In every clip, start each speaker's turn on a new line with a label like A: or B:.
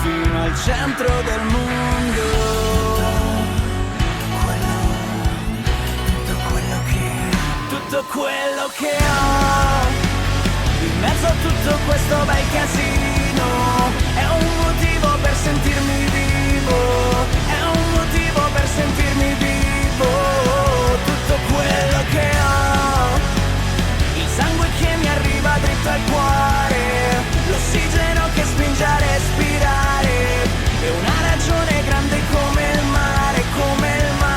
A: fino al centro del mondo. Tutto quello che ho, in mezzo a tutto questo bel casino, è un motivo per sentirmi vivo, è un motivo per sentirmi vivo. Tutto quello che ho, il sangue che mi arriva dritto al cuore, l'ossigeno che spinge a respirare, e una ragione grande come il mare, come il mare.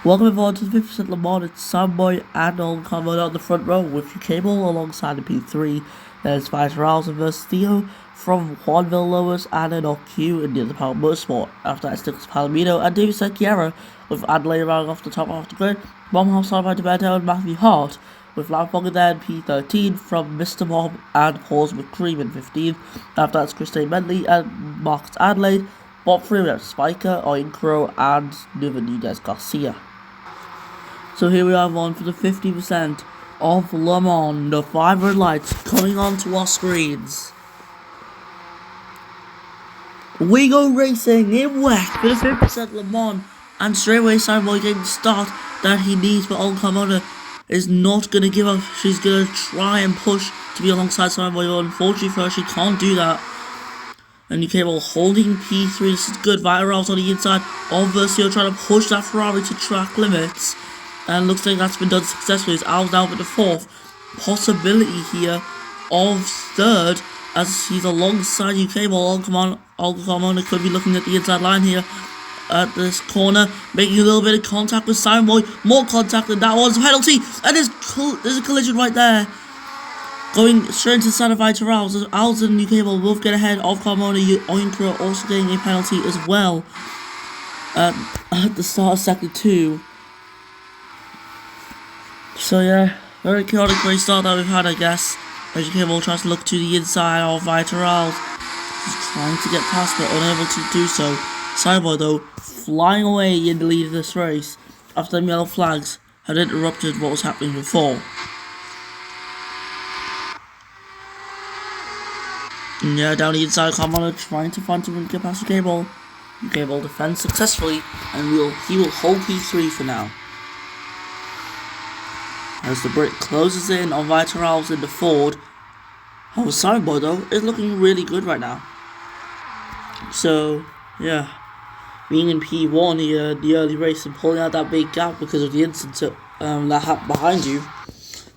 B: Welcome everyone to the 50% Le Mans. It's Samboy and Old coming out the front row with UKB alongside the P3. There's Vice versus Theo from Juan Villalobos and an A.G.E in the other Power Motorsport. After that, Nicholas Palomino and David Secchiera with Adelaide rounding off the top of the grid. Bombhouse side by DeBerto and Matthew Hart with Lampong then P13 from Mr. Bob and Paul's McCream in 15th. After that's Christine Bentley and Marcus Adelaide. Bob Freeman, Spiker, Owen Crow and Nuva Nunez Garcia. So here we are on for the 50% of Le Mans, the 5 red lights coming onto our screens. We go racing in WEC for the 50% Le Mans, and straight away Simon getting the start that he needs, but Olga Carmona is not going to give up. She's going to try and push to be alongside Simon. Unfortunately for her, she can't do that. And UKB holding P3, this is good. Vitarals on the inside of Versio trying to push that Ferrari to track limits. And looks like that's been done successfully. It's Al's now with the 4th. Possibility here of 3rd as he's alongside UKB. Olga Carmona could be looking at the inside line here at this corner, making a little bit of contact with Simon Boy. More contact than that was a penalty. And there's a collision right there. Going straight into the side of Vitarals. Al's and UKB will both get ahead of Carmona. Oinkra also getting a penalty as well at the start of second 2. So yeah, very chaotic race start that we've had, I guess. As UKB tries to look to the inside of Vitarals. He's trying to get past but unable to do so. Cyborg though, flying away in the lead of this race after the yellow flags had interrupted what was happening before. And yeah, down the inside, Carmona trying to find someone to get past UKB. UKB defends successfully, and he will hold P3 for now. As the Brit closes in on Vitarals in the Ford. Oh, Simon though is looking really good right now. So yeah, being in P1 here, the early race and pulling out that big gap because of the incident that happened behind you.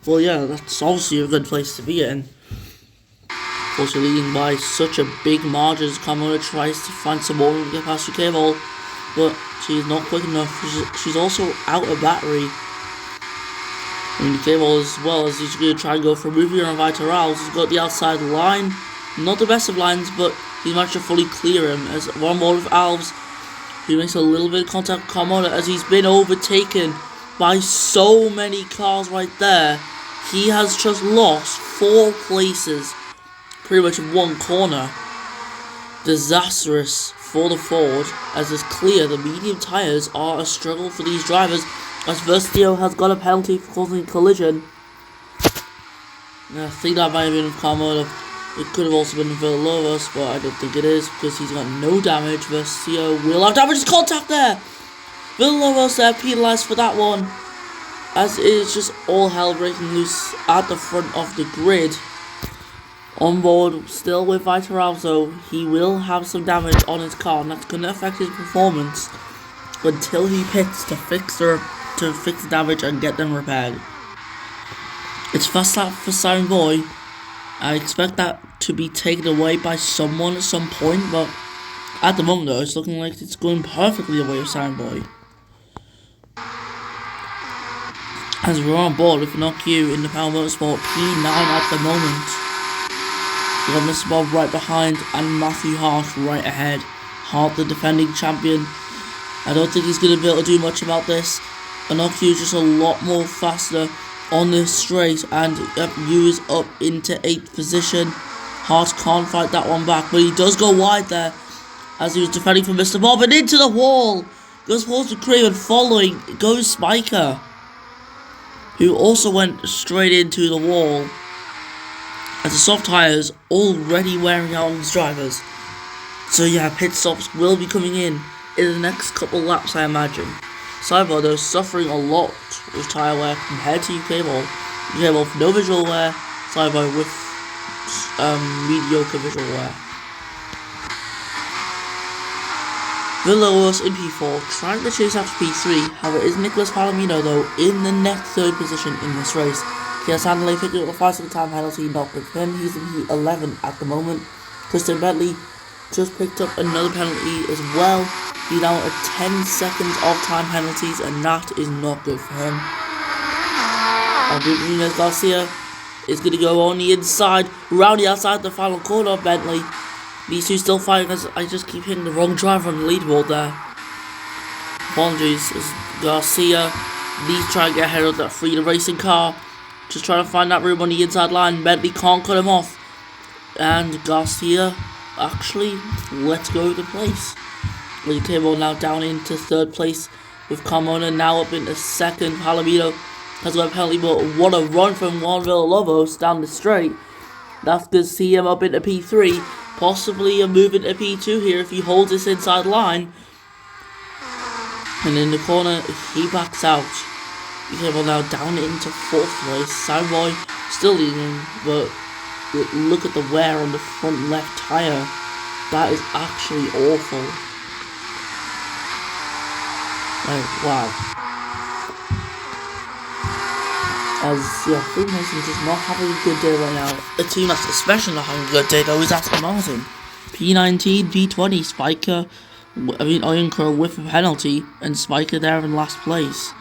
B: Well, yeah, that's obviously a good place to be in. Also leading by such a big margin as Carmona tries to find some more to get past UKB, but she's not quick enough. She's also out of battery. And UKB as well, as he's going to try and go for a move here on Vitarals. He's got the outside line, not the best of lines, but he's managed to fully clear him. As one more of Alves, he makes a little bit of contact with Carmona as he's been overtaken by so many cars right there. He has just lost 4 places, pretty much in one corner. Disastrous for the Ford, as it's clear the medium tyres are a struggle for these drivers, as Versio has got a penalty for causing a collision. I think that might have been Carmona. It could have also been Villalobos, but I don't think it is because he's got no damage. Versio will have damage. Contact there. Villalobos there penalised for that one, as it is just all hell breaking loose at the front of the grid. On board still with Vitarals though, he will have some damage on his car, and that's going to affect his performance until he pits to fix the damage and get them repaired. It's fast lap for Siren Boy. I expect that to be taken away by someone at some point, but at the moment though, it's looking like it's going perfectly away with Siren Boy. As we're on board with an A.G.E in the Power Motorsport P9 at the moment. We got Mr. Bob right behind and Matthew Hart right ahead. Hart, the defending champion. I don't think he's going to be able to do much about this. And A.G.E is just a lot more faster on this straight, and U is up into 8th position. Hart can't fight that one back, but he does go wide there as he was defending from Mr. Bob and into the wall. goes forwards with Cream, and following goes Spiker, who also went straight into the wall as the soft tyres already wearing out on his drivers. So yeah, pit stops will be coming in the next couple laps, I imagine. Cyber, though, suffering a lot with tyre wear compared to UKB. UKB with no visual wear, Cyber with mediocre visual wear. Villalobos in P4, trying to chase after P3. However, is Nicholas Palomino, though, in the net third position in this race. He has handily picked up a 5-second time penalty, not with him. He's in P11 at the moment. Kristen Bentley just picked up another penalty as well. He's now at 10 seconds of time penalties, and that is not good for him. Nunez Garcia is going to go on the inside, round the outside the final corner of Bentley. These two still fighting as I just keep hitting the wrong driver on the leaderboard there. Apologies, as Garcia needs to try and get ahead of that Freedom Racing car. Just trying to find that room on the inside line. Bentley can't cut him off. And Garcia actually lets go of the place. The table now down into third place with Carmona now up into second. Palomino has got a penalty, but what a run from Juan Villalobos down the straight. That's good to see him up into P3. Possibly a move into P2 here if he holds this inside line. And in the corner, he backs out. Cable now down into fourth place. Soundboy still leading, but look at the wear on the front left tyre. That is actually awful. Like, wow. As, yeah, Freedom Racing does not having a good day right now. A team that's especially not having a good day though is Aston Martin. P19, P20, Spiker, Iron Crow with a penalty, and Spiker there in last place.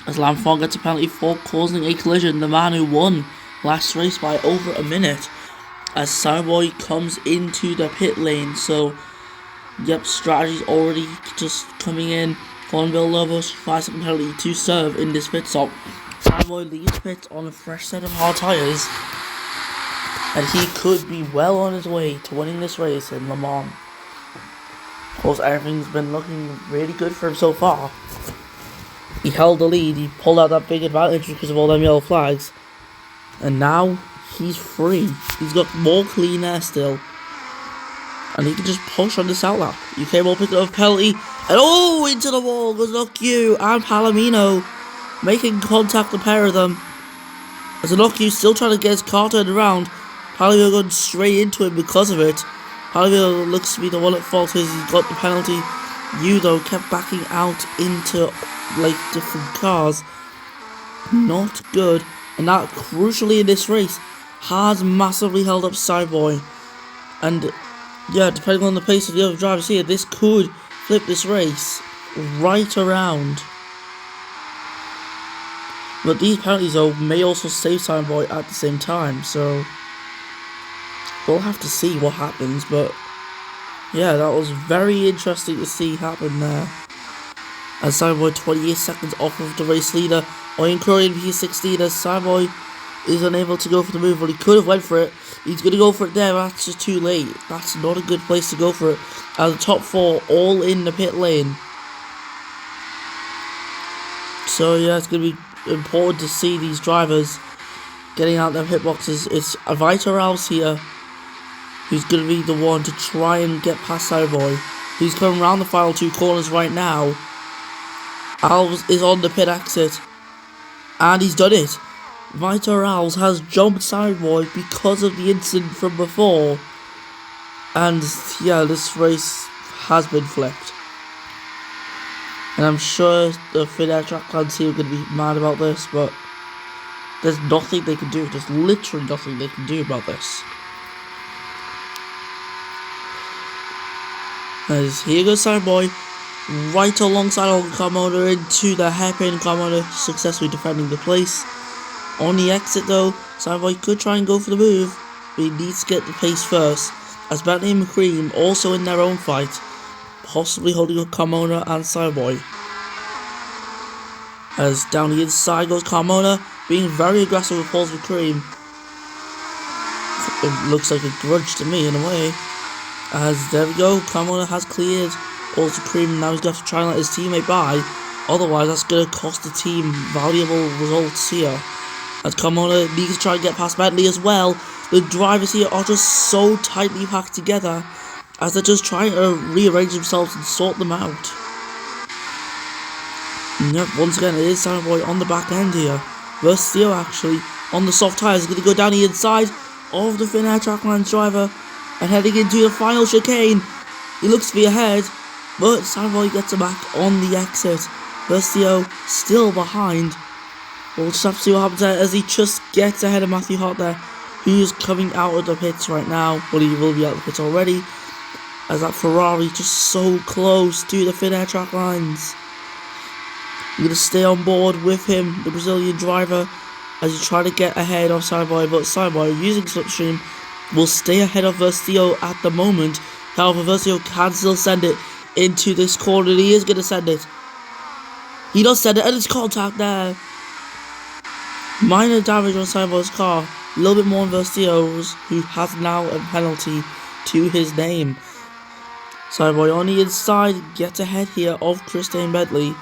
B: As Lamfon gets a penalty for causing a collision, the man who won last race by over a minute. As Soundboy comes into the pit lane, so, yep, strategy's already just coming in. Juan Villalobos, 5-second penalty to serve in this pit stop. Soundboy leaves pit on a fresh set of hard tyres, and he could be well on his way to winning this race in Le Mans. Of course, everything's been looking really good for him so far. He held the lead, he pulled out that big advantage because of all them yellow flags, and now he's free. He's got more clean air still, and he can just push on this outlap. UK will pick up a penalty, and oh, into the wall goes WEC and Palomino, making contact, the pair of them. As WEC still trying to get his car turned around, Palomino going straight into him because of it. Palomino looks to be the one at fault as he's got the penalty. You though kept backing out into like different cars. Not good, and that crucially in this race has massively held up Cyboy. And yeah, depending on the pace of the other drivers here, this could flip this race right around. But these penalties though may also save Cyboy at the same time, so we'll have to see what happens. But yeah, that was very interesting to see happen there. As Cyboy 28 seconds off of the race leader, Iron Crow in P16 as Cyboy is unable to go for the move, but he could have went for it. He's going to go for it there, but that's just too late. That's not a good place to go for it. As the top four all in the pit lane. So yeah, it's going to be important to see these drivers getting out their pit boxes. It's Avita Rouse here, who's going to be the one to try and get past Cyboy. He's coming around the final two corners right now. Alves is on the pit exit, and he's done it. Vita Alves has jumped Cyboy because of the incident from before, and yeah, this race has been flipped. And I'm sure the FinAir track fans here are going to be mad about this, but there's nothing they can do. There's literally nothing they can do about this. As here goes Cyboy, right alongside Olga Carmona into the hairpin. Carmona successfully defending the place. On the exit though, Cyboy could try and go for the move, but he needs to get the pace first, as Bentley and McCream also in their own fight, possibly holding up Carmona and Cyboy. As down the inside goes Carmona, being very aggressive with Paul's McCream. It looks like a grudge to me in a way. As there we go, Carmona has cleared also cream. Now he's going to have to try and let his teammate by. Otherwise, that's going to cost the team valuable results here. As Carmona needs to try and get past Bentley as well. The drivers here are just so tightly packed together as they're just trying to rearrange themselves and sort them out. And yep, once again, it is Silent Boy on the back end here. Versus Theo actually on the soft tyres. Going to go down the inside of the Finnair Trackman's driver and heading into the final chicane. He looks to be ahead, but Silent Boy gets him back on the exit. Versus Theo still behind. We'll just have to see what happens there as he just gets ahead of Matthew Hart there, who's coming out of the pits right now. Well, he will be out of the pits already, as that Ferrari just so close to the Finnair track lines. I'm going to stay on board with him, the Brazilian driver, as he try to get ahead of Cyboy, but Cyboy, using Slipstream, will stay ahead of Versio at the moment. However, Versio can still send it into this corner, and he is going to send it. He does send it, and it's contact there. Minor damage on Cyborg's car, a little bit more on Versio's, who has now a penalty to his name. Cyborg on the inside gets ahead here of Christian Bentley,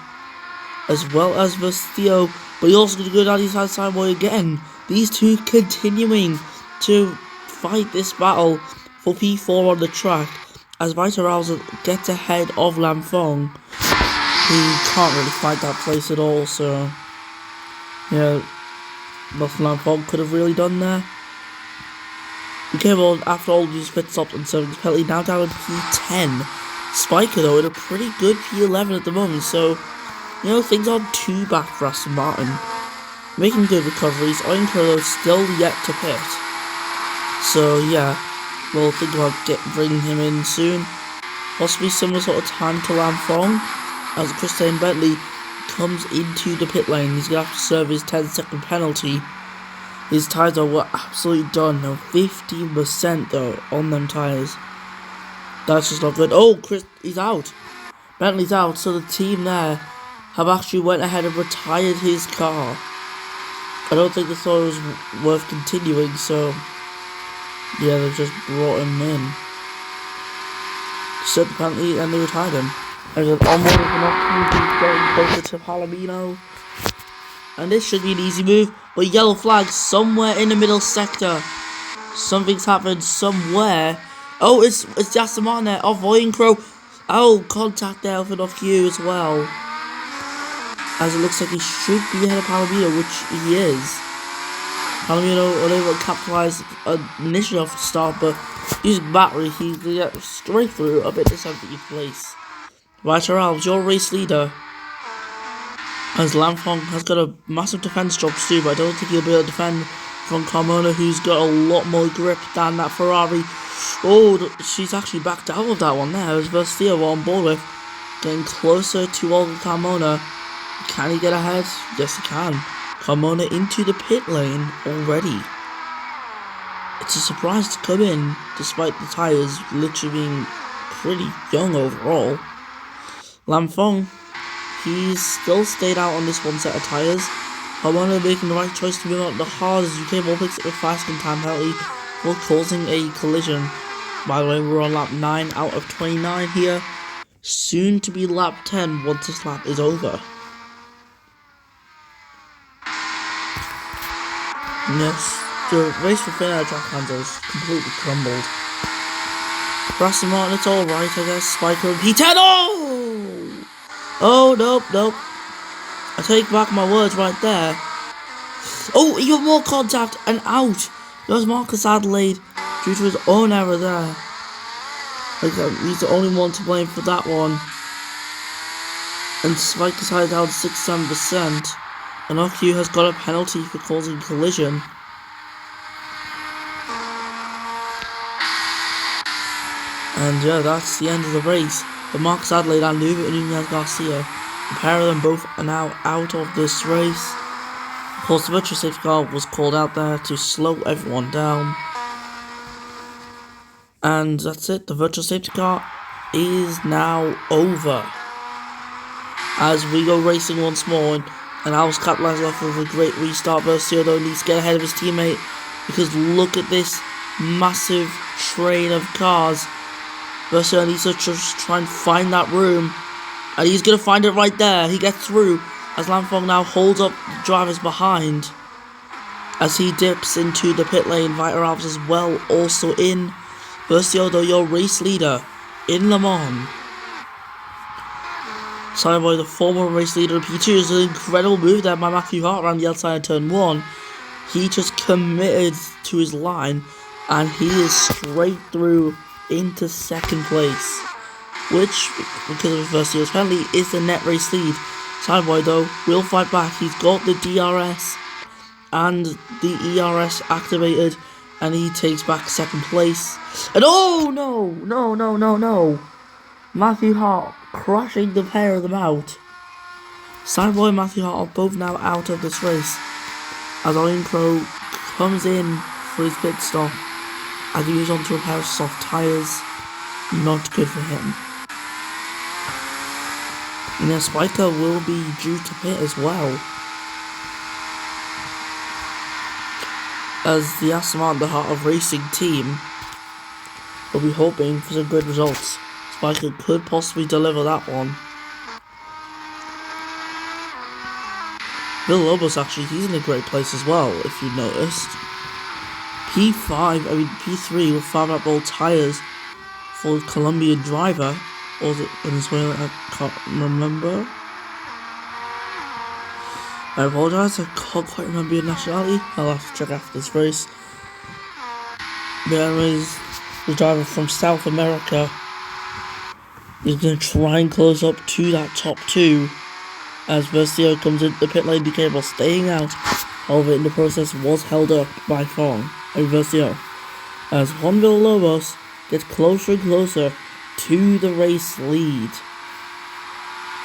B: as well as Versio, but he also going to go down the inside Cyborg again. These two continuing to fight this battle for P4 on the track, as Vita Rouser gets ahead of Lam Fong. He can't really fight that place at all, so yeah. Nothing Lam Fong could have really done there. We came on after all these pit stops and 7 penalty, now down in P10. Spiker though in a pretty good P11 at the moment, so you know things aren't too bad for Aston Martin. Making good recoveries. Iron Curlo still yet to pit. So yeah, we'll think about bringing him in soon. Possibly similar sort of time to Lam Fong, as Christian Bentley comes into the pit lane. He's going to have to serve his 10-second penalty. His tyres are absolutely done now. 15% though on them tyres. That's just not good. Oh, he's out. Bentley's out, so the team there have actually went ahead and retired his car. I don't think they thought it was worth continuing, so yeah, they just brought him in. Set the penalty and they retired him. There's an onward with an opportunity getting closer to Palomino. And this should be an easy move, but yellow flag somewhere in the middle sector. Something's happened somewhere. Oh, it's Aston Martin there, avoiding Crow. Oh, contact there with an off-cue as well. As it looks like he should be ahead of Palomino, which he is. Palomino unable to capitalise initially off the start, but using battery, he can get straight through up into 17th place. Right, Charles, your race leader. As Lam Fong has got a massive defence job to do, but I don't think he'll be able to defend from Carmona, who's got a lot more grip than that Ferrari. Oh, she's actually backed out of that one there, as Versio on board with. Getting closer to Olga Carmona. Can he get ahead? Yes, he can. Carmona into the pit lane already. It's a surprise to come in, despite the tyres literally being pretty young overall. Lam Fong, he's still stayed out on this one set of tyres. Carmona making the right choice to move on to the hard as UK ball picks up a 5-second time penalty for causing a collision. By the way, we're on lap 9 out of 29 here. Soon to be lap 10 once this lap is over. Yes, the race for Finnair track handles completely crumbled. For Aston Martin, it's alright, I guess. Spiker and P10. Oh! Oh, nope. I take back my words right there. Oh, even more contact and out. There's Marcus Adelaide due to his own error there. He's the only one to blame for that one. And Spike is high down 6-7%. And OQ has got a penalty for causing a collision. And yeah, that's the end of the race. But Marcus Adelaide and Nunez Garcia, the pair of them both are now out of this race. Of course, the virtual safety car was called out there to slow everyone down. And that's it, the virtual safety car is now over. As we go racing once more, and Al's capitalising off of a great restart. Versio though needs to get ahead of his teammate, because look at this massive train of cars. Versio needs to just try and find that room. And he's going to find it right there. He gets through as Lamfong now holds up the drivers behind. As he dips into the pit lane, Vita Alves as well also in. Versio, though, your race leader in Le Mans. Cyberboy, the former race leader of P2, is an incredible move there by Matthew Hart around the outside of turn 1. He just committed to his line and he is straight through into second place, which, because of Versio's penalty, is the net race lead. Cyberboy, though, will fight back. He's got the DRS and the ERS activated, and he takes back second place. And oh no! Matthew Hart crushing the pair of them out. Cyberboy and Matthew Hart are both now out of this race as Iron Crow comes in for his pit stop as he moves on to a pair of soft tyres. Not good for him. And then Spiker will be due to pit as well, as the Aston Martin, the Heart of Racing team, will be hoping for some good results. Spiker could possibly deliver that one. Villalobos, actually, he's in a great place as well, if you noticed. P3 with 5 Red Bull tyres for the Colombian driver, or was it Venezuela? I can't remember. I apologise, I can't quite remember your nationality. I'll have to check after this race. There is the driver from South America. He's going to try and close up to that top 2 as Versio comes into the pit lane. UKB staying out, however in the process was held up by Versio, as Juan Villalobos gets closer and closer to the race lead.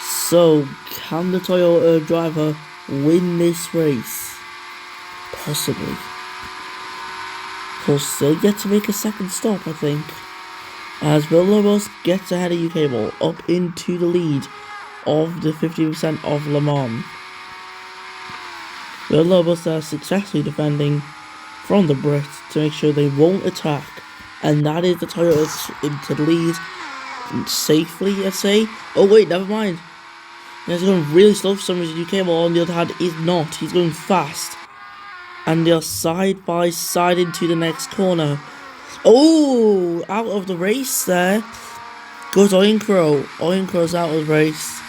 B: So can the Toyota driver win this race? Possibly. He'll still get to make a second stop, I think, as Villalobos gets ahead of UKB up into the lead of the 50% of Le Mans. Villalobos are successfully defending from the Brits to make sure they won't attack, and that is the Toyotas into the lead safely, I'd say. Oh wait, never mind. He's going really slow for some reason. UKB on the other hand is not. He's going fast, and they are side by side into the next corner. Oh, out of the race there goes Iron Crow. Iron Crow's out of the race,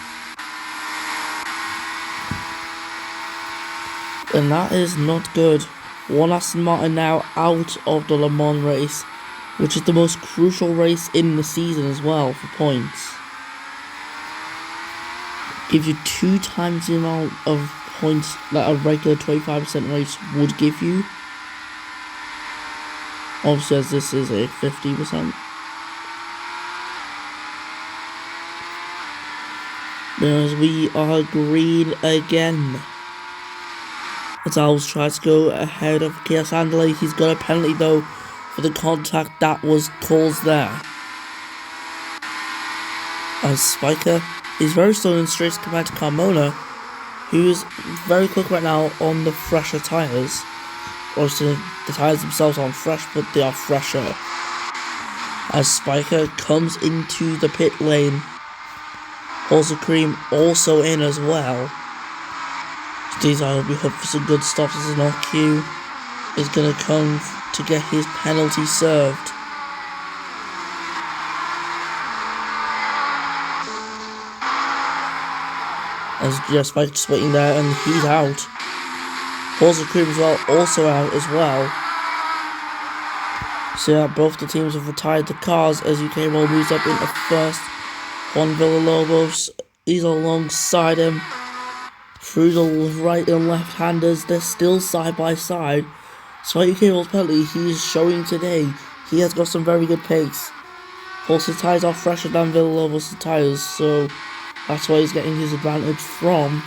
B: and that is not good. One Aston Martin now out of the Le Mans race, which is the most crucial race in the season as well for points. Gives you 2 times the amount of points that a regular 25% race would give you. Obviously, as this is a 50%. Whereas we are green again. As Alves tries to go ahead of Chaos Andale. He's got a penalty though for the contact that was caused there. As Spiker is very slow in straights compared to Carmona, who's very quick right now on the fresher tyres. Obviously, the tyres themselves aren't fresh, but they are fresher. As Spiker comes into the pit lane, also Cream also in as well. These will be hoping for some good stops as an RQ is going to come to get his penalty served. As Spike just waiting there, and he's out. Also Cream as well, also out as well. So yeah, both the teams have retired the cars as UKB moves up into first. Juan Villalobos is alongside him. Through the right and left-handers, they're still side by side. So UKB's penalty, he is showing today. He has got some very good pace. Also, his tyres are fresher than Villalobos' tyres, so that's why he's getting his advantage from.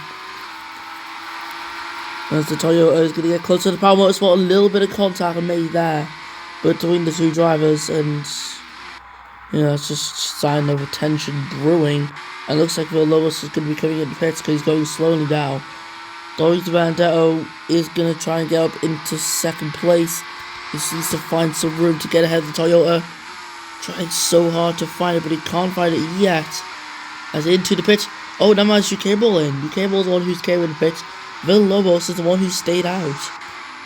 B: As the Toyota is going to get closer to the Power Motorsport, a little bit of contact made there between the two drivers, and it's just a sign of tension brewing. And it looks like Villalobos is going to be coming in the pits because he's going slowly now. Dorito Bandetto is going to try and get up into second place. He needs to find some room to get ahead of the Toyota. Trying so hard to find it, but he can't find it yet. As into the pit. Oh, now has UKB in. UKB is the one who's came in the pit. Villalobos is the one who stayed out.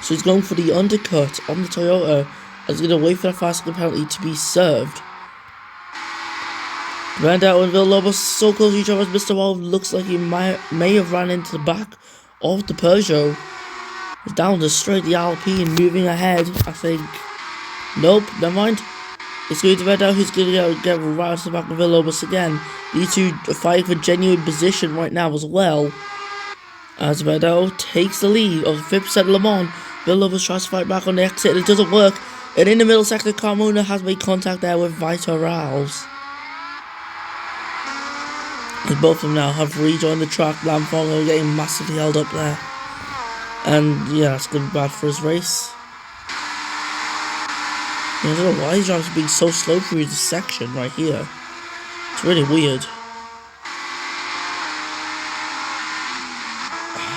B: So he's going for the undercut on the Toyota. As he's going to wait for the fast lap penalty to be served. Brandao and Villalobos so close to each other as Mr. Wolf looks like he may have ran into the back of the Peugeot. He's down the straight, the Alpine moving ahead, I think. Nope, never mind. It's going to Brandao who's going to get right to the back of Villalobos again. These two are fighting for genuine position right now as well. As Brandao takes the lead of 5% Le Mans. Villalobos tries to fight back on the exit and it doesn't work. And in the middle sector, Carmona has made contact there with Vitor Ralphs. And both of them now have rejoined the track. Lamfong are getting massively held up there. And yeah, it's going to be bad for his race. I don't know why he's drivers being so slow through this section right here. It's really weird.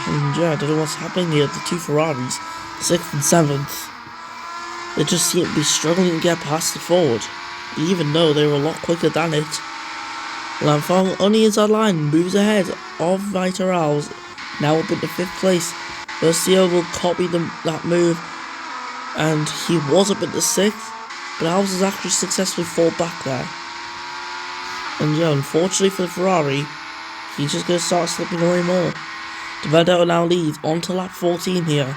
B: And yeah, I don't know what's happening here. The two Ferraris, 6th and 7th, they just seem to be struggling to get past the Ford, even though they were a lot quicker than it. Lamfong on the inside line moves ahead of Vitor Ralphs, now up into 5th place. Versio will copy that move, and he was up into 6th, but Ralphs has actually successfully fall back there. And yeah, unfortunately for the Ferrari, he's just going to start slipping away more. The Vendetta now leads onto lap 14 here,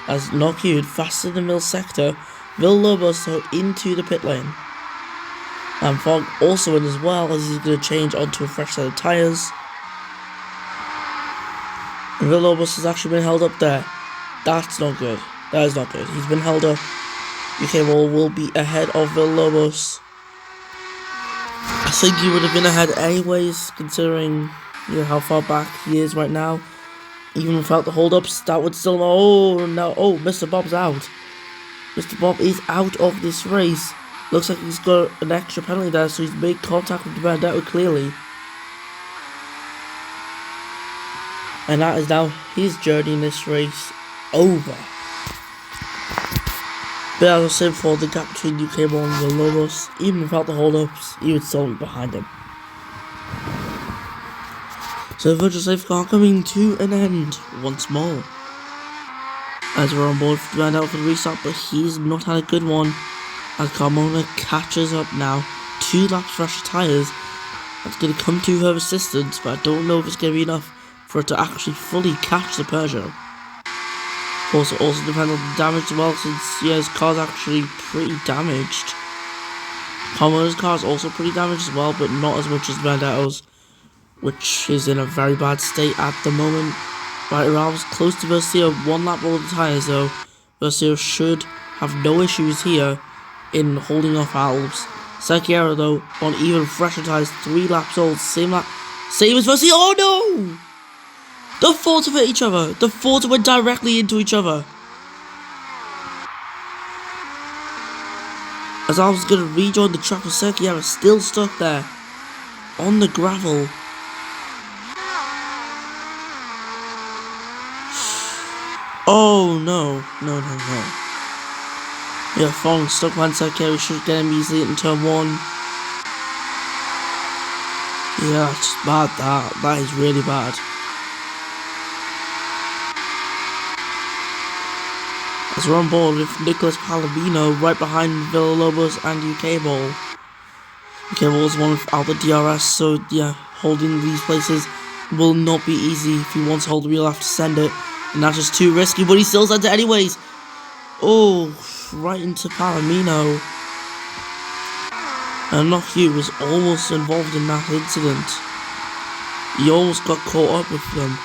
B: as Knockwood faster than the middle sector, Villalobos into the pit lane. And Fogg also in as well, as he's going to change onto a fresh set of tyres. And Villalobos has actually been held up there. That's not good. That is not good. He's been held up. UKB will be ahead of Villalobos. I think he would have been ahead anyways, considering how far back he is right now. Even without the hold-ups, that would still... Oh, no. Oh, Mr. Bob's out. Mr. Bob is out of this race. Looks like he's got an extra penalty there, so he's made contact with the Vendetta clearly. And that is now his journey in this race over. But as I said before, the gap between UKB and Villalobos, even without the hold-ups, he would still be behind him. So the virtual safety car coming to an end once more. As we're on board for the Vendetta for the restart, but he's not had a good one. As Carmona catches up now, 2 laps fresher tyres. That's going to come to her assistance, but I don't know if it's going to be enough for it to actually fully catch the Peugeot. Of course, it also depends on the damage as well, since his car's actually pretty damaged. Carmona's car is also pretty damaged as well, but not as much as Vendetta's, which is in a very bad state at the moment. Right, Ralph's close to Versio, 1 lap over the tyres though. Versio should have no issues here in holding off Alves. Serchiero though, on even fresher tyres, 3 laps old, same as Versio. Oh no! The Fords have hit each other. The Fords went directly into each other. As I was going to rejoin the track with Serchiero, still stuck there on the gravel. Oh no, no. Yeah, Fong stuck behind Serchiero, should get him easily in turn 1. Yeah, it's bad that is really bad. As we're on board with Nicholas Palomino right behind Villalobos and UKB. UKB is one without the DRS, so yeah, holding these places will not be easy. If he wants to hold the wheel, have to send it, and that's just too risky, but he still sends it anyways. Oh, right into Palomino. And Knockwood was almost involved in that incident. He almost got caught up with them.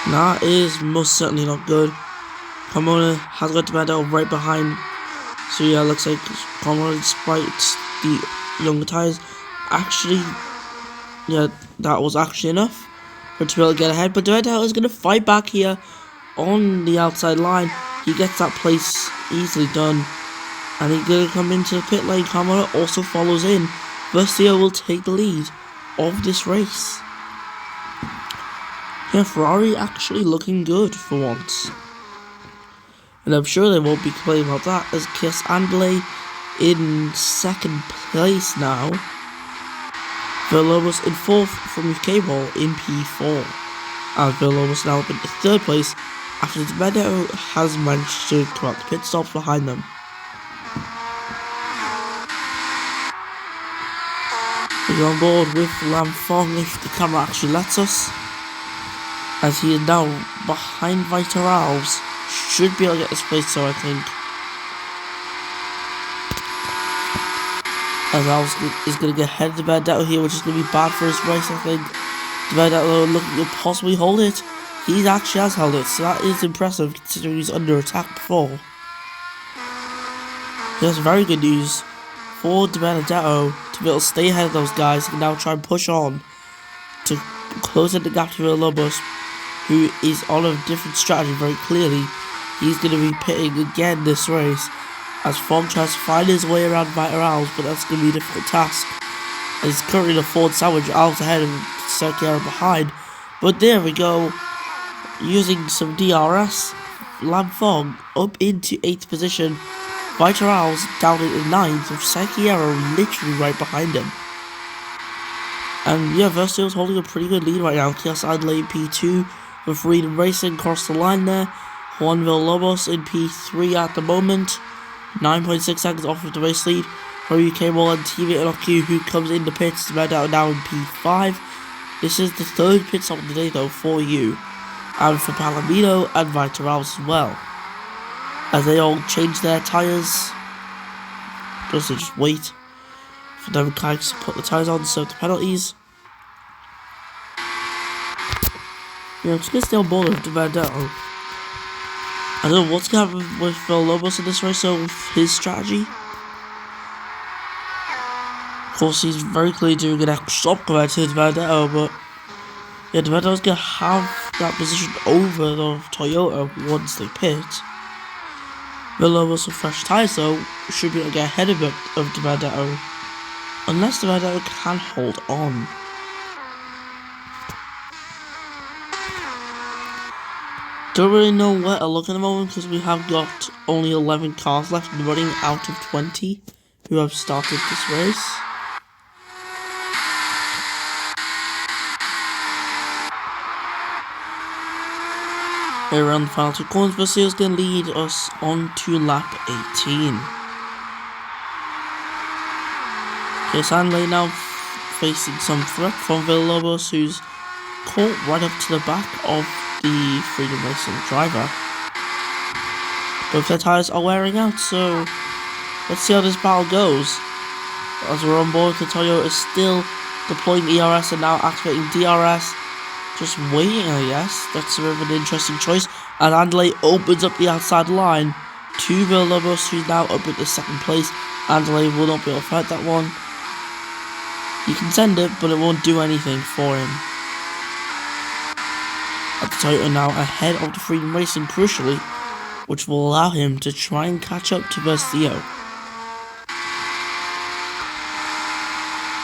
B: That is most certainly not good. Carmona has got the medal right behind. So yeah, looks like Carmona, despite the younger tyres, actually, yeah, that was actually enough for it to be able to get ahead. But the Red is going to fight back here on the outside line. He gets that place easily done. And he's going to come into the pit lane. Carmona also follows in. Versio will take the lead of this race. Yeah, Ferrari actually looking good for once. And I'm sure they won't be complaining about that, as Kiss and Belay in second place now. Villalobos in fourth from UKB in P4. And Villalobos now up in third place after Demedo has managed to come out the pit stops behind them. We're on board with Lam Fong if the camera actually lets us, as he is now behind Vita Ralves. Should be able to get this place, so I think. As Ralves is going to get ahead of the Bandetto here, which is going to be bad for his race, I think. The Bandetto looking to possibly hold it. He actually has held it, so that is impressive considering he's under attack before. That's very good news for De Benedetto to be able to stay ahead of those guys and now try and push on to close in the gap to Villalobos, who is on a different strategy very clearly. He's going to be pitting again this race as Fong tries to find his way around Vita Ralves, but that's going to be a difficult task. He's currently in a Ford sandwich, Alves ahead and Serkiera behind, but there we go. Using some DRS, Lam Fong up into 8th position. Vita Ralves down into 9th with Serkiera literally right behind him. And yeah, Versio's holding a pretty good lead right now. Chaos Adelaide P2 with Freedom Racing across the line there. Juan Villalobos in P3 at the moment. 9.6 seconds off of the race lead for UKB and TV and OQ, who comes in the pits to Red out now in P5. This is the third pit stop of the day though for you. And for Palomino and Vita Ralves as well, as they all change their tyres. Just wait for the mechanics to put the tyres on and serve the penalties. Yeah, I'm just going to stay on board with Vendetto. I don't know what's going to happen with Villalobos in this race, so with his strategy. Of course, he's very clearly doing an extra stop compared to Vendetto, but yeah, Vendetto's going to have that position over the Toyota once they pit. Villalobos with fresh tyres though should be able to get ahead of Vendetto, unless Vendetto can hold on. Don't really know where to look at the moment because we have got only 11 cars left running out of 20 who have started this race. Here around the final 2 corners, Vasil's going to lead us on to lap 18. Okay, Sandley now facing some threat from Villalobos, who's caught right up to the back of the Freedom Racing driver. Both their tyres are wearing out, so let's see how this battle goes. As we're on board, the Toyota is still deploying ERS and now activating DRS. Just waiting, I guess. That's a bit of an interesting choice. And Andalay opens up the outside line to Villalobos, who's now up at the 2nd place. Andalay will not be able to fight that one. You can send it, but it won't do anything for him. At the Toyota now ahead of the Freedom Racing, crucially, which will allow him to try and catch up to Versio.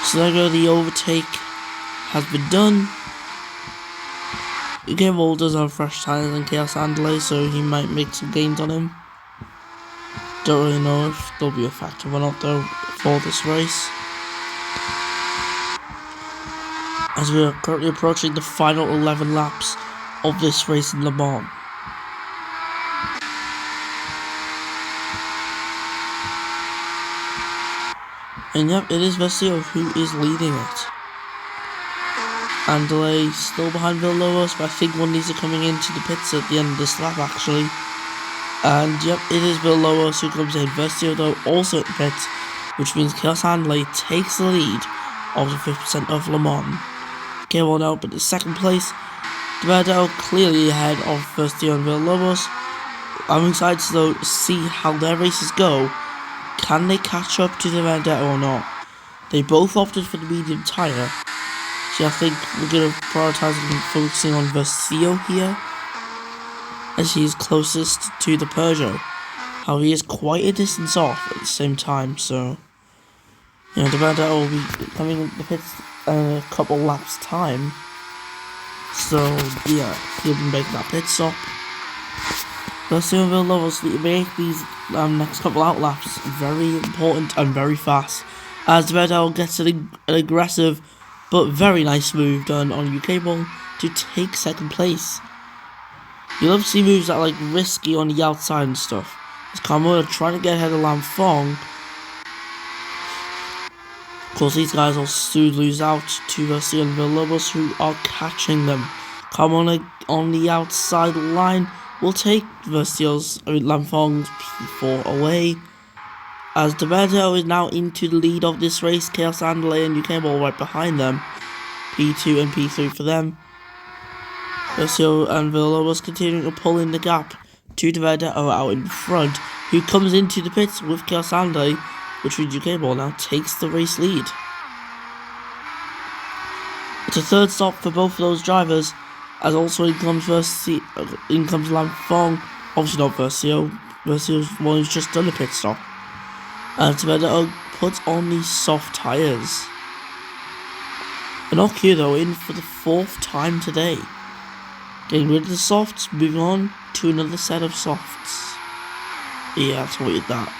B: So there you go, the overtake has been done. UKB does have fresh tyres and Chaos Andalay, so he might make some gains on him. Don't really know if they'll be a factor or not though for this race, as we are currently approaching the final 11 laps of this race in Le Mans. And yep, it is Versio who is leading it. Andalay still behind Villalobos, but I think one needs to coming into the pits at the end of this lap actually. And yep, it is Villalobos who comes in. Versio though also at the pits, which means Chaos Andalay takes the lead of the 5% of Le Mans. Okay, well now up in the 2nd place. Demedo clearly ahead of Versio and Villalobos. I'm excited to though see how their races go. Can they catch up to Demedo or not? They both opted for the medium tyre. So I think we're going to prioritise focusing on Versio here, as he is closest to the Peugeot. However, he is quite a distance off at the same time, so you know, the Bandit will be coming in the pits in a couple laps time. So yeah, he'll be making that pit stop. Garcia and Villalobos make these next couple out laps very important and very fast, as Vedel gets an aggressive but very nice move done on UKB to take second place. You love to see moves that are like risky on the outside and stuff. As Carmona trying to get ahead of Lamfong. Of course, these guys will soon lose out to Garcia and Villalobos, who are catching them. Carmona on the outside line will take Lamfong's P4 away. As Deberto is now into the lead of this race, Chaos Andale and UKB right behind them. P2 and P3 for them. Garcia and Villalobos continuing to pull in the gap to Deberto out in front, who comes into the pits with Chaos Andale, which means UKB now takes the race lead. It's a third stop for both of those drivers, as also in comes Lamfong, obviously not Versio. Versio's one who's just done a pit stop. And Deberto puts on these soft tyres. And AG.E though in for the 4th time today. Getting rid of the softs, moving on to another set of softs. Yeah, that's weird that.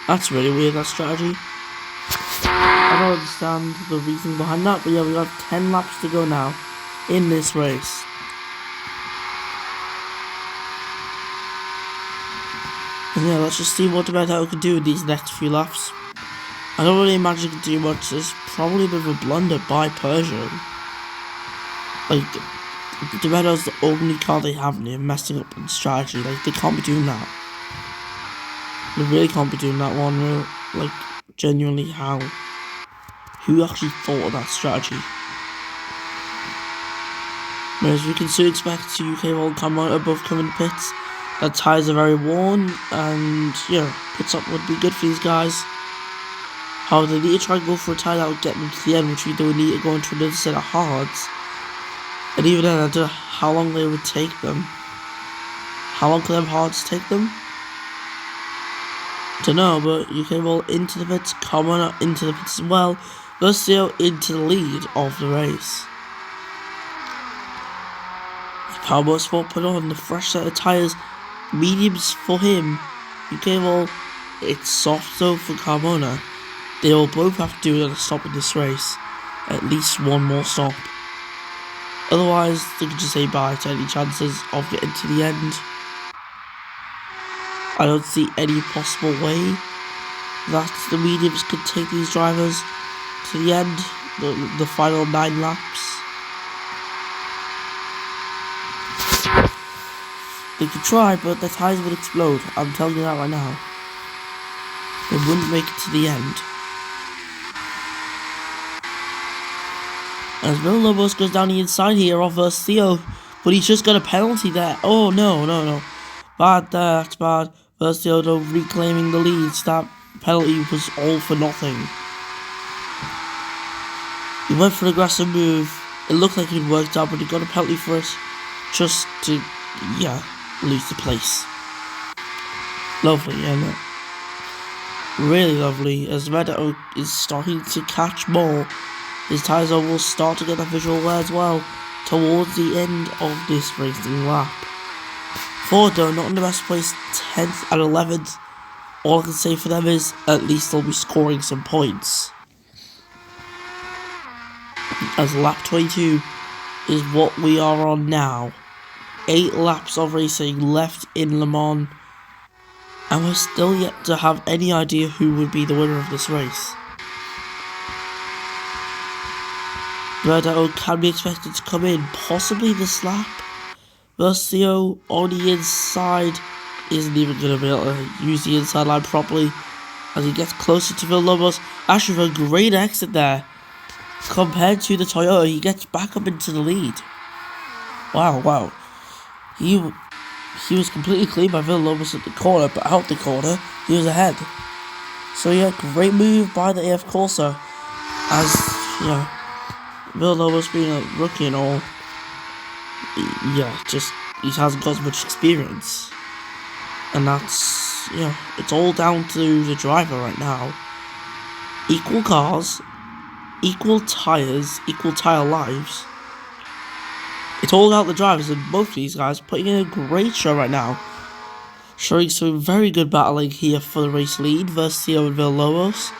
B: That's really weird, that strategy. I don't understand the reason behind that, but yeah, we have 10 laps to go now in this race. And yeah, let's just see what Deberto can do in these next few laps. I don't really imagine he can do much. It's probably a bit of a blunder by Persian. Like, Deberto's the only car they have near messing up in strategy. Like, they can't be doing that. They really can't be doing that one. Real, like, genuinely, how? Who actually thought of that strategy? Whereas we can soon expect UKB and Carmona both coming to pits. Their tyres are very worn, and yeah, pit stop would be good for these guys. However, they need to try and go for a tyre that would get them to the end, which we do need to go into another set of hards. And even then, I don't know how long they would take them. How long can them hards take them? Don't know, but UKB into the pits, Carmona into the pits as well. Versio into the lead of the race. Cowboy Sport put on the fresh set of tyres, mediums for him. UKB, it's soft though for Carmona. They will both have to do another stop in this race, at least one more stop. Otherwise, they can just say bye to any chances of getting to the end. I don't see any possible way that the mediums could take these drivers to the end, the final 9 laps. They could try, but their tyres would explode. I'm telling you that right now. They wouldn't make it to the end. As Villalobos goes down the inside here of Versio, but he's just got a penalty there. Oh no. Bad there, that's bad. Versio though reclaiming the leads. That penalty was all for nothing. He went for an aggressive move. It looked like it worked out, but he got a penalty for it. Just to, yeah, lose the place. Lovely, yeah, really lovely. As Meadow is starting to catch more, his tyres will start to get that visual wear as well towards the end of this racing lap. Ford though, not in the best place, 10th and 11th. All I can say for them is at least they'll be scoring some points. As lap 22 is what we are on now. 8 laps of racing left in Le Mans, and we're still yet to have any idea who would be the winner of this race. Verdo can be expected to come in, possibly this lap. Versio on the inside isn't even going to be able to use the inside line properly as he gets closer to Villalobos. Actually, with a great exit there. Compared to the Toyota, he gets back up into the lead. Wow. He was completely clean by Villalobos at the corner, but out the corner, he was ahead. So yeah, great move by the AF Corsa. As, you know, Villalobos being a rookie and all, yeah, just, he hasn't got as much experience. And that's, yeah, it's all down to the driver right now. Equal cars, equal tyres, equal tyre lives. It's all about the drivers, and both of these guys putting in a great show right now. Showing some very good battling here for the race lead. Versio and Villalobos.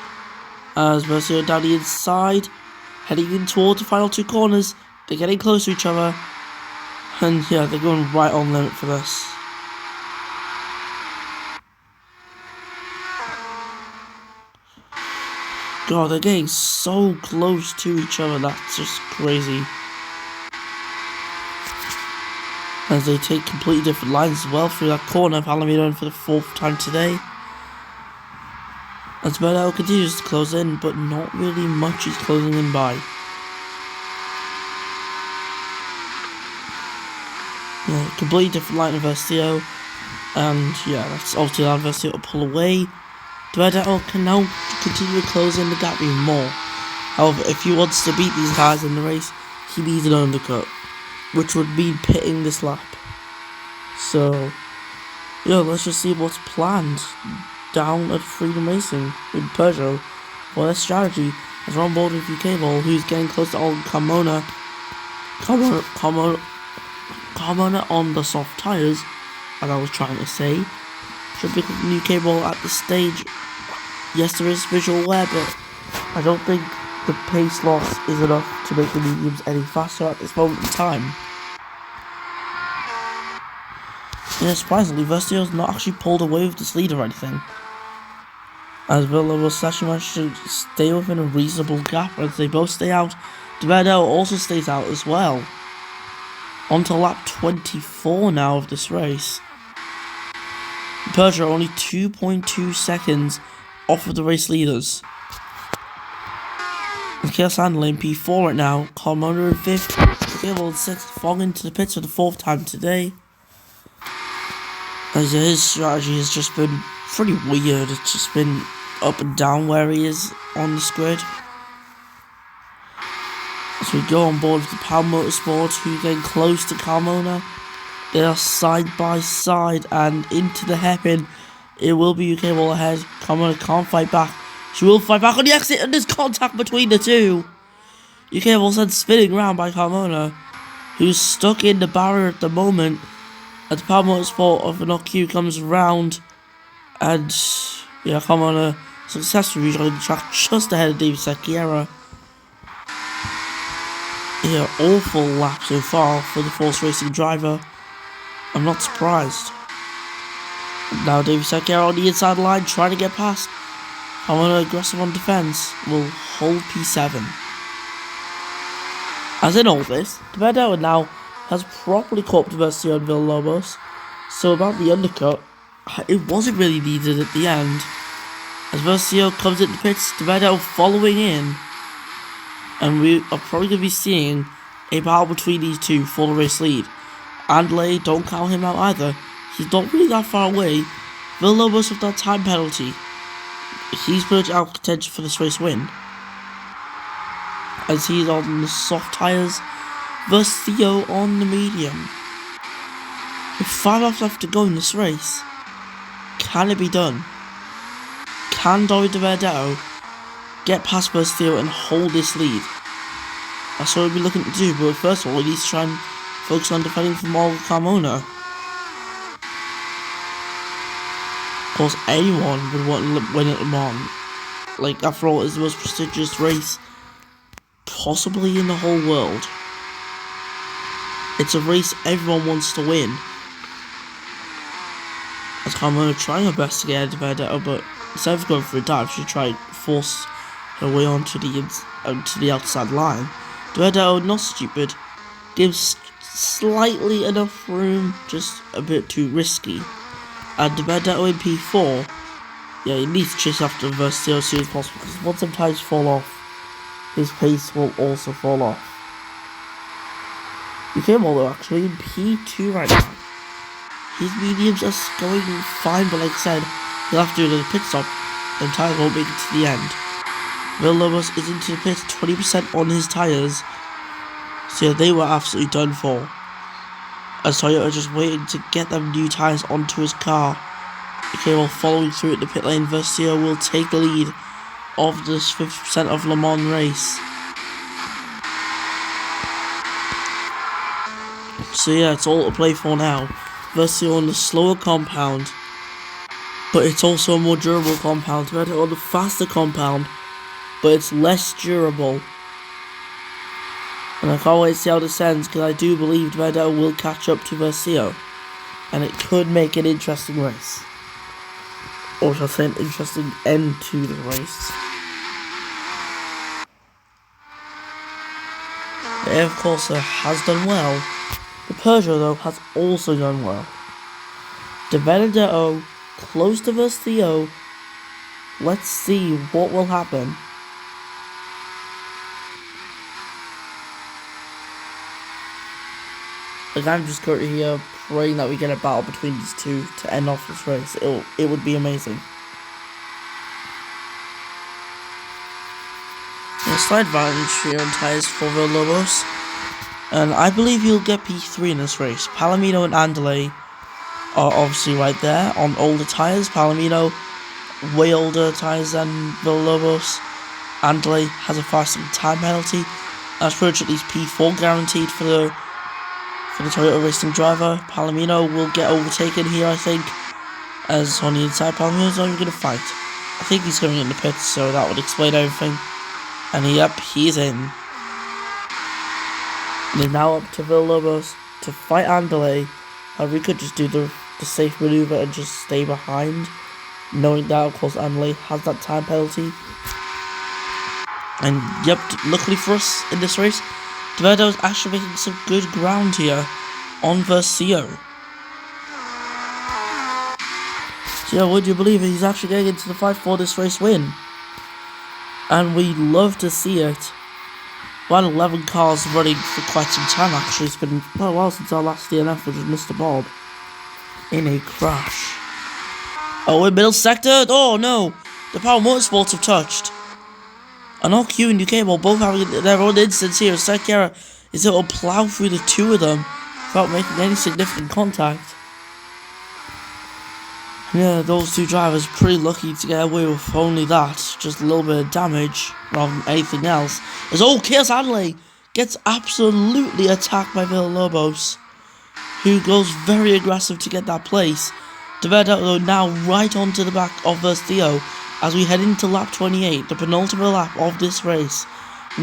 B: As Versio down the inside, heading in towards the final two corners. They're getting close to each other. And yeah, they're going right on limit for this. God, they're getting so close to each other. That's just crazy. As they take completely different lines as well through that corner of Alameda for the 4th time today. As Bernal continues to close in, but not really much is closing in by. Yeah, completely different line of Versio. And yeah, that's obviously allowed Versio to pull away. Bernal can now continue to close in the gap even more. However, if he wants to beat these guys in the race, he needs an undercut, which would mean pitting this lap. So, yeah, let's just see what's planned down at Freedom Racing in Peugeot for their strategy. As we're on board with UKB, who's getting close to old Carmona on the soft tyres, as I was trying to say. Should be new cable at this stage. Yes, there is visual wear, but I don't think the pace loss is enough to make the mediums any faster at this moment in time. Yeah, surprisingly, Versio's not actually pulled away with this lead or anything. As Villalobos actually managed to stay within a reasonable gap as they both stay out. Bernal also stays out as well. On to lap 24 now of this race. Peugeot only 2.2 seconds off of the race leaders. Chaos Handler in P4 right now. Carmona in 5th. Cable in 6th. Fong into the pits for the 4th time today. As his strategy has just been pretty weird. It's just been up and down where he is on the grid. As we go on board with the Power Motorsport, who getting close to Carmona. They are side by side and into the hairpin. It will be UK Wall ahead. Carmona can't fight back. She will fight back on the exit, and there's contact between the two. UK Wall then spinning around by Carmona, who's stuck in the barrier at the moment. As the Power Motorsport of an Q comes round, and yeah, Carmona successfully rejoining the track just ahead of David Secchiera. Yeah, awful lap so far for the Force Racing driver. I'm not surprised. Now David Secchiera on the inside line trying to get past. Carmona aggressive on defence will hold P7. As in all this, the Bernal now has properly caught up to Versio and Villalobos. So about the undercut, it wasn't really needed at the end. As Versio comes into the pits, the Bernal following in. And we are probably going to be seeing a battle between these two for the race lead. Andley, don't count him out either. He's not really that far away. Villalobos with that time penalty. He's pretty much out of contention for this race win. As he's on the soft tyres. Versio on the medium. With 5 laps left to go in this race. Can it be done? Can David Bernal get past Versio and hold this lead? That's what we'll be looking to do, but first of all, he needs to try and focus on defending from all Carmona. Of course, anyone would want to win at Le Mans. Like, after all, it's the most prestigious race possibly in the whole world. It's a race everyone wants to win. As Carmona trying her best to get ahead of Bernal, but instead of going for a dive, she tried to force her way onto the outside line. Bernal, not stupid, gives slightly enough room, just a bit too risky. And Bernal in P4, yeah, he needs to chase after Versio as soon as possible, because once some tires fall off, his pace will also fall off. He came all though actually in P2 right now. His mediums are going fine, but like I said, he'll have to do another pit stop, and tires won't make it to the end. Villalobos is into the pits, 20% on his tyres. So yeah, they were absolutely done for. As Toyota just waiting to get them new tyres onto his car. Okay, while following through at the pit lane, Versio will take the lead of this 50% of Le Mans race. So yeah, it's all to play for now. Versio on the slower compound but it's also a more durable compound. Versio on the faster compound, but it's less durable. And I can't wait to see how this ends, because I do believe Versio will catch up to Versio. And it could make an interesting race. Or shall I say an interesting end to the race. The AF Corsa has done well. The Peugeot, though, has also done well. The Benedetto close to Versio. Let's see what will happen. Like, I'm just currently here praying that we get a battle between these two to end off this race. It would be amazing. A slight advantage here on tyres for Villalobos, and I believe he'll get P3 in this race. Palomino and Andale are obviously right there on older tyres. Palomino, way older tyres than Villalobos. Andale has a faster time penalty. That's pretty much at least P4 guaranteed for the Toyota racing driver. Palomino will get overtaken here, I think, as on the inside. Palomino's not even going to fight. I think he's coming in the pits, so that would explain everything. And yep, he's in. And they're now up to Villalobos to fight Andale. We could just do the safe maneuver and just stay behind, knowing that, of course, Andale has that time penalty. And yep, luckily for us in this race, Deverdo is actually making some good ground here on Versio. So yeah, would you believe it? He's actually getting into the fight for this race win. And we love to see it. We had 11 cars running for quite some time actually. It's been quite a while since our last DNF, which was Mr. Bob, in a crash. Oh, in middle sector? Oh no! The Power Motorsports have touched. And all Q and UKB both having their own instance here. Sekera is able to plough through the two of them without making any significant contact. Yeah, those two drivers are pretty lucky to get away with only that. Just a little bit of damage rather than anything else. As Chaos Adelaide gets absolutely attacked by Villalobos, who goes very aggressive to get that place. Deverdo now right onto the back of Versio. As we head into lap 28, the penultimate lap of this race,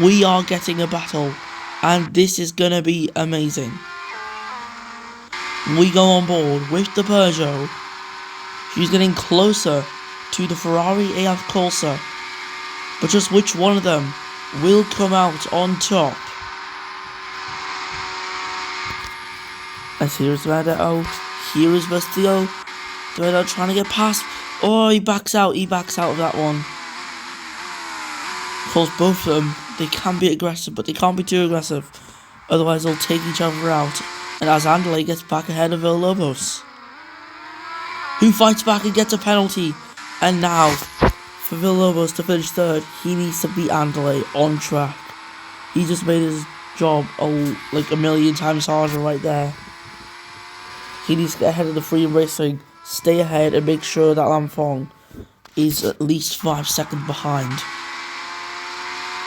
B: we are getting a battle, and this is gonna be amazing. We go on board with the Peugeot. She's getting closer to the Ferrari AF Corsa, but just which one of them will come out on top? As here is Deverdo, here is Versio. Deverdo trying to get past. Oh, he backs out of that one. Of course, both of them, they can be aggressive, but they can't be too aggressive. Otherwise, they'll take each other out. And as Andale gets back ahead of Villalobos, who fights back and gets a penalty. And now, for Villalobos to finish third, he needs to beat Andale on track. He just made his job like a million times harder right there. He needs to get ahead of the free racing. Stay ahead and make sure that Lamfong is at least 5 seconds behind.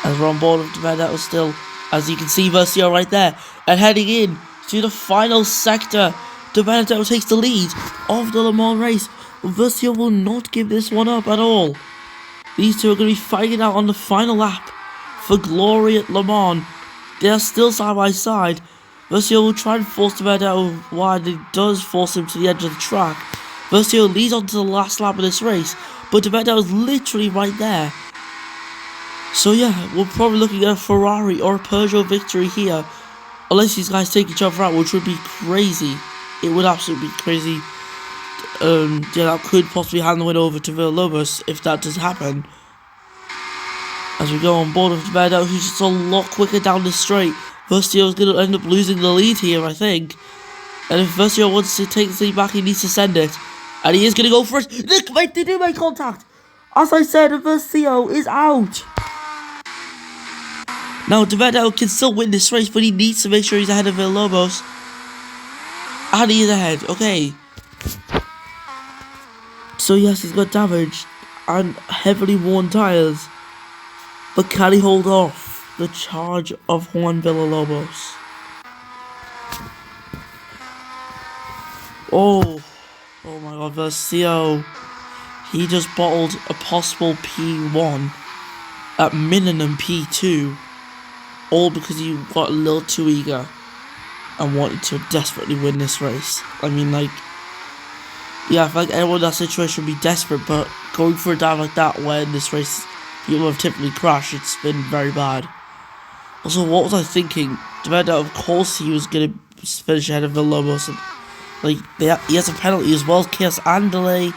B: As we're on board with Deverdo still, as you can see Versio right there, and heading in to the final sector. Deverdo takes the lead of the Le Mans race. Versio will not give this one up at all. These two are going to be fighting out on the final lap for glory at Le Mans. They are still side by side. Versio will try and force Deverdo wide. It does force him to the edge of the track. Versio leads on to the last lap of this race, but Deverdo is literally right there. So yeah, we're probably looking at a Ferrari or a Peugeot victory here, unless these guys take each other out, which would be crazy. It would absolutely be crazy. Yeah, that could possibly hand the win over to Villalobos if that does happen. As we go on board with Deverdo, who's just a lot quicker down the straight. Versio's going to end up losing the lead here, I think. And if Versio wants to take the lead back, he needs to send it. And he is going to go for it. Look, mate, they do make contact. As I said, Versio is out. Now, Deverdo can still win this race, but he needs to make sure he's ahead of Villalobos. And he is ahead, okay. So yes, he's got damage and heavily worn tyres. But can he hold off the charge of Juan Villalobos? Oh my god, Versio. he just bottled a possible P1, at minimum P2, all because he got a little too eager and wanted to desperately win this race. I mean, like, yeah, I feel like anyone in that situation would be desperate, but going for a dive like that when this race people have typically crashed, it's been very bad. Also, what was I thinking? Demanda, of course he was going to finish ahead of Villalobos. And, like, he has a penalty as well as Chaos Andale,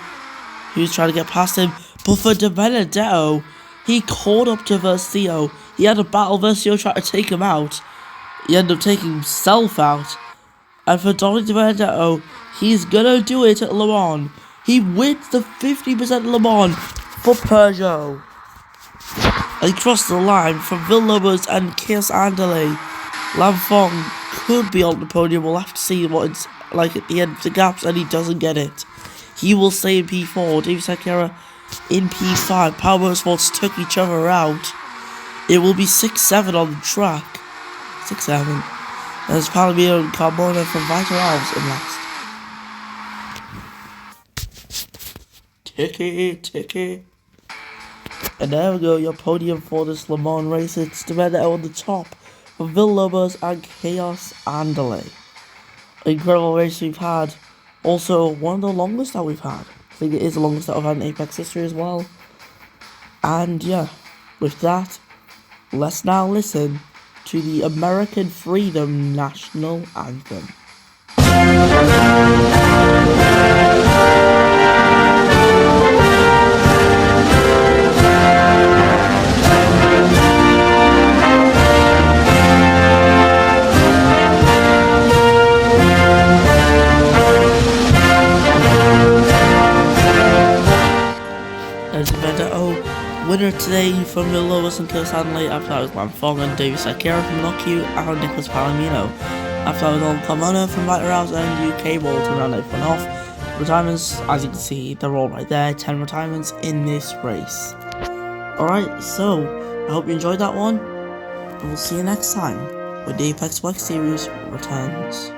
B: who's trying to get past him. But for De Benedetto, he caught up to Versio. He had a battle. Versio tried to take him out. He ended up taking himself out. And for Dominic De Benedetto, he's gonna do it at Le Mans. He wins the 50% Le Mans for Peugeot. And he crossed the line from Villalobos and Chaos Andale. Lamfong could be on the podium. We'll have to see what it's like at the end of the gaps, and he doesn't get it. He will stay in P4. David Sakura in P5. Power Motorsports took each other out. It will be 6-7 on the track. 6-7. There's Palomino and Carmona from Vital Alves in last. Ticky. And there we go, your podium for this Le Mans race. It's Demenda on the top for Villalobos and Chaos Andale. Incredible race we've had. Also, one of the longest that we've had. I think it is the longest that we've had in Apex history as well. And yeah, with that, let's now listen to the American Freedom National Anthem. Winner today from Villalobos and Chaos Andale. After that was Lamfong and David Sakura from Nokia and Nicholas Palomino. After that was Old Carmona from Vital Alves and UKB to round 8 off. Retirements, as you can see, they're all right there. 10 retirements in this race. Alright, so I hope you enjoyed that one. And we'll see you next time when the Apex WEC series returns.